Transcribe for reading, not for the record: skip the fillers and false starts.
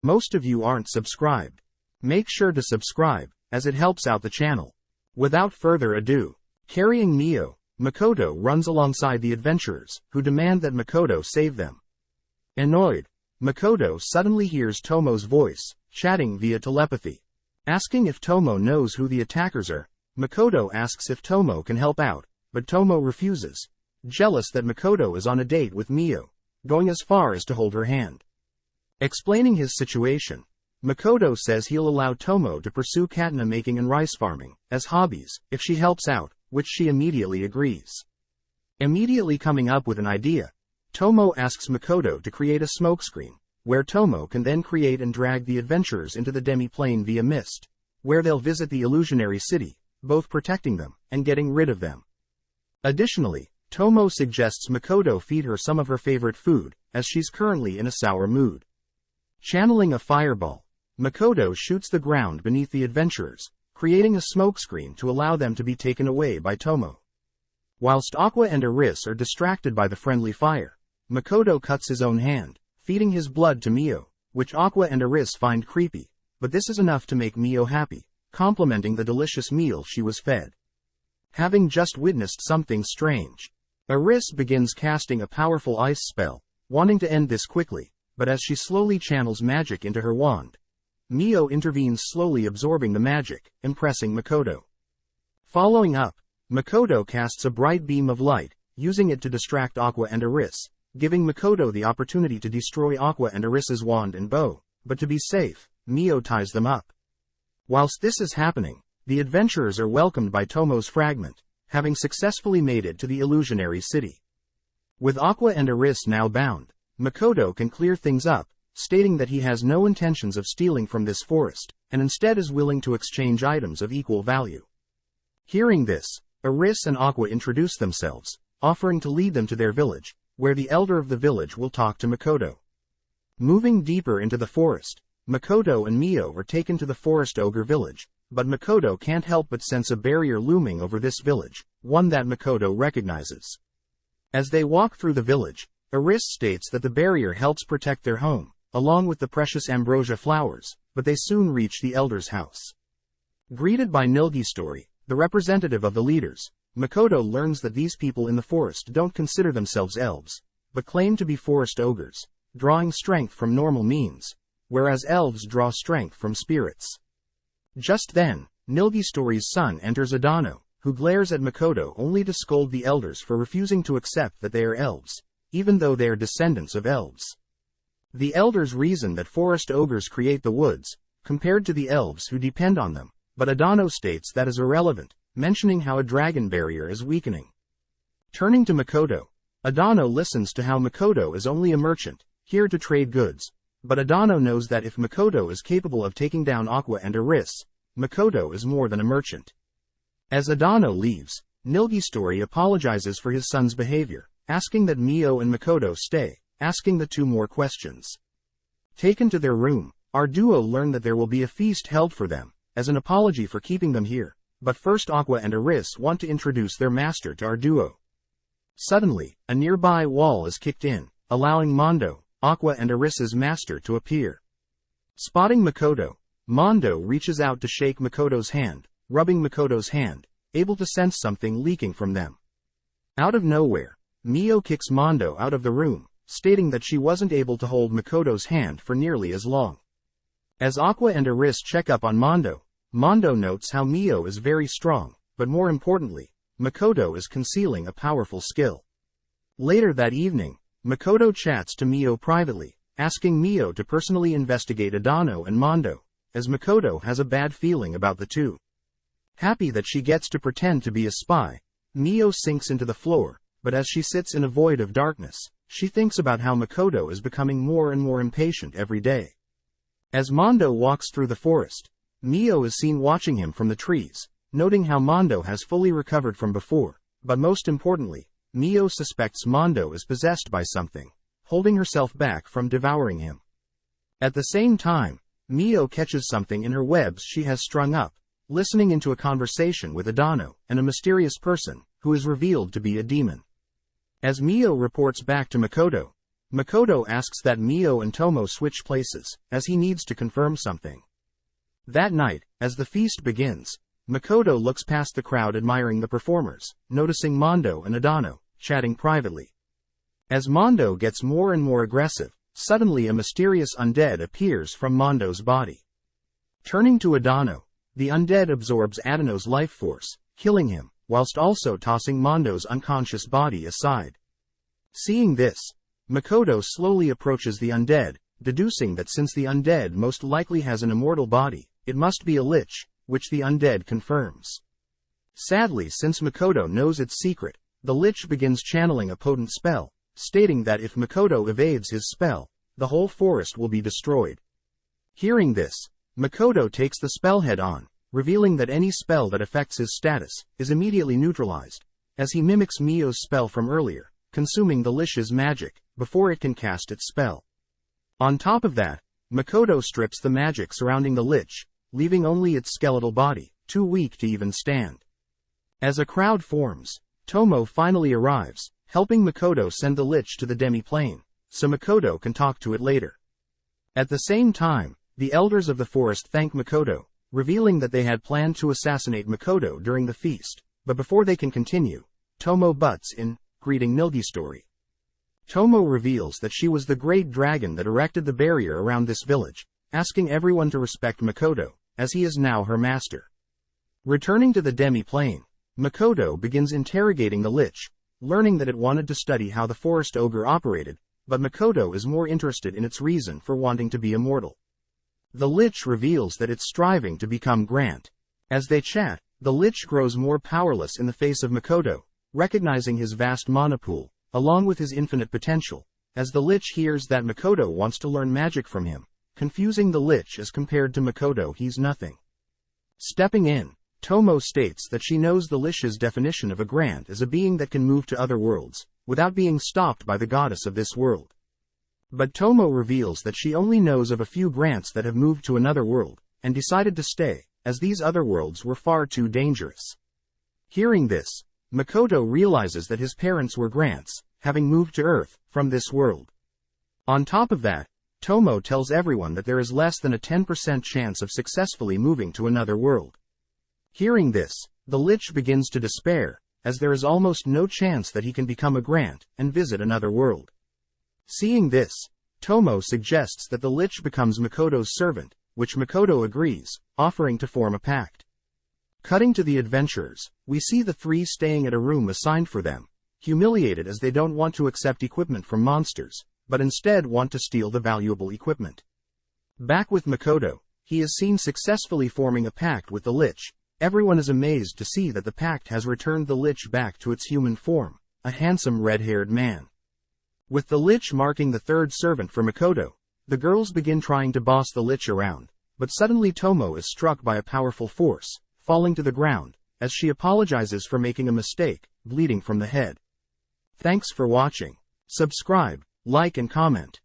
Most of you aren't subscribed. Make sure to subscribe, as it helps out the channel. Without further ado, carrying Mio, Makoto runs alongside the adventurers, who demand that Makoto save them. Annoyed, Makoto suddenly hears Tomo's voice, chatting via telepathy. Asking if Tomo knows who the attackers are, Makoto asks if Tomo can help out, but Tomo refuses, jealous that Makoto is on a date with Mio, going as far as to hold her hand. Explaining his situation, Makoto says he'll allow Tomo to pursue katana making and rice farming as hobbies if she helps out, which she immediately agrees. Immediately coming up with an idea, Tomo asks Makoto to create a smokescreen, where Tomo can then create and drag the adventurers into the demi-plane via mist, where they'll visit the illusionary city, both protecting them and getting rid of them. Additionally, Tomo suggests Makoto feed her some of her favorite food, as she's currently in a sour mood. Channeling a fireball, Makoto shoots the ground beneath the adventurers, creating a smokescreen to allow them to be taken away by Tomo. Whilst Aqua and Aris are distracted by the friendly fire, Makoto cuts his own hand, feeding his blood to Mio, which Aqua and Aris find creepy, but this is enough to make Mio happy, complimenting the delicious meal she was fed. Having just witnessed something strange, Aris begins casting a powerful ice spell, wanting to end this quickly, but as she slowly channels magic into her wand, Mio intervenes, slowly absorbing the magic, impressing Makoto. Following up, Makoto casts a bright beam of light, using it to distract Aqua and Aris, giving Makoto the opportunity to destroy Aqua and Aris's wand and bow, but to be safe, Mio ties them up. Whilst this is happening, the adventurers are welcomed by Tomo's fragment, having successfully made it to the illusionary city. With Aqua and Aris now bound, Makoto can clear things up, stating that he has no intentions of stealing from this forest, and instead is willing to exchange items of equal value. Hearing this, Aris and Aqua introduce themselves, offering to lead them to their village, where the elder of the village will talk to Makoto. Moving deeper into the forest, Makoto and Mio are taken to the forest ogre village, but Makoto can't help but sense a barrier looming over this village, one that Makoto recognizes. As they walk through the village, Aris states that the barrier helps protect their home, along with the precious ambrosia flowers, but they soon reach the elder's house. Greeted by Nilgistory, the representative of the leaders, Makoto learns that these people in the forest don't consider themselves elves, but claim to be forest ogres, drawing strength from normal means, whereas elves draw strength from spirits. Just then, Nilgistory's son enters Adano, who glares at Makoto only to scold the elders for refusing to accept that they are elves, even though they are descendants of elves. The elders reason that forest ogres create the woods, compared to the elves who depend on them, but Adano states that is irrelevant, mentioning how a dragon barrier is weakening. Turning to Makoto, Adano listens to how Makoto is only a merchant, here to trade goods, but Adano knows that if Makoto is capable of taking down Aqua and Aris, Makoto is more than a merchant. As Adano leaves, Nilgistory apologizes for his son's behavior, asking that Mio and Makoto stay, asking the two more questions. Taken to their room, our duo learn that there will be a feast held for them, as an apology for keeping them here, but first Aqua and Aris want to introduce their master to our duo. Suddenly, a nearby wall is kicked in, allowing Mondo, Aqua and Aris's master, to appear. Spotting Makoto, Mondo reaches out to shake Makoto's hand, rubbing Makoto's hand, able to sense something leaking from them. Out of nowhere, Mio kicks Mondo out of the room, stating that she wasn't able to hold Makoto's hand for nearly as long. As Aqua and Aris check up on Mondo, Mondo notes how Mio is very strong, but more importantly, Makoto is concealing a powerful skill. Later that evening, Makoto chats to Mio privately, asking Mio to personally investigate Adano and Mondo, as Makoto has a bad feeling about the two. Happy that she gets to pretend to be a spy, Mio sinks into the floor, but as she sits in a void of darkness, she thinks about how Makoto is becoming more and more impatient every day. As Mondo walks through the forest, Mio is seen watching him from the trees, noting how Mondo has fully recovered from before, but most importantly, Mio suspects Mondo is possessed by something, holding herself back from devouring him. At the same time, Mio catches something in her webs she has strung up, listening into a conversation with Adano and a mysterious person, who is revealed to be a demon. As Mio reports back to Makoto, Makoto asks that Mio and Tomo switch places, as he needs to confirm something. That night, as the feast begins, Makoto looks past the crowd admiring the performers, noticing Mondo and Adano, chatting privately. As Mondo gets more and more aggressive, suddenly a mysterious undead appears from Mondo's body. Turning to Adano, the undead absorbs Adano's life force, killing him, whilst also tossing Mondo's unconscious body aside. Seeing this, Makoto slowly approaches the undead, deducing that since the undead most likely has an immortal body, it must be a lich, which the undead confirms. Sadly, since Makoto knows its secret, the lich begins channeling a potent spell, stating that if Makoto evades his spell, the whole forest will be destroyed. Hearing this, Makoto takes the spell head on, revealing that any spell that affects his status is immediately neutralized, as he mimics Mio's spell from earlier, consuming the lich's magic before it can cast its spell. On top of that, Makoto strips the magic surrounding the lich, leaving only its skeletal body, too weak to even stand. As a crowd forms, Tomo finally arrives, helping Makoto send the lich to the demi-plane, so Makoto can talk to it later. At the same time, the elders of the forest thank Makoto, revealing that they had planned to assassinate Makoto during the feast, but before they can continue, Tomo butts in, greeting Nilgistory. Tomo reveals that she was the great dragon that erected the barrier around this village, asking everyone to respect Makoto, as he is now her master. Returning to the demi-plane, Makoto begins interrogating the lich, learning that it wanted to study how the forest ogre operated, but Makoto is more interested in its reason for wanting to be immortal. The lich reveals that it's striving to become Grant. As they chat, the lich grows more powerless in the face of Makoto, recognizing his vast mana pool, along with his infinite potential, as the lich hears that Makoto wants to learn magic from him, confusing the lich as compared to Makoto he's nothing. Stepping in, Tomo states that she knows the lich's definition of a Grant as a being that can move to other worlds, without being stopped by the goddess of this world. But Tomo reveals that she only knows of a few Grants that have moved to another world, and decided to stay, as these other worlds were far too dangerous. Hearing this, Makoto realizes that his parents were Grants, having moved to Earth from this world. On top of that, Tomo tells everyone that there is less than a 10% chance of successfully moving to another world. Hearing this, the lich begins to despair, as there is almost no chance that he can become a Grant and visit another world. Seeing this, Tomo suggests that the lich becomes Makoto's servant, which Makoto agrees, offering to form a pact. Cutting to the adventurers, we see the three staying at a room assigned for them, humiliated as they don't want to accept equipment from monsters, but instead want to steal the valuable equipment. Back with Makoto, he is seen successfully forming a pact with the lich. Everyone is amazed to see that the pact has returned the lich back to its human form, a handsome red-haired man. With the lich marking the third servant for Makoto, the girls begin trying to boss the lich around, but suddenly Tomo is struck by a powerful force, falling to the ground, as she apologizes for making a mistake, bleeding from the head. Thanks for watching. Subscribe, like and comment.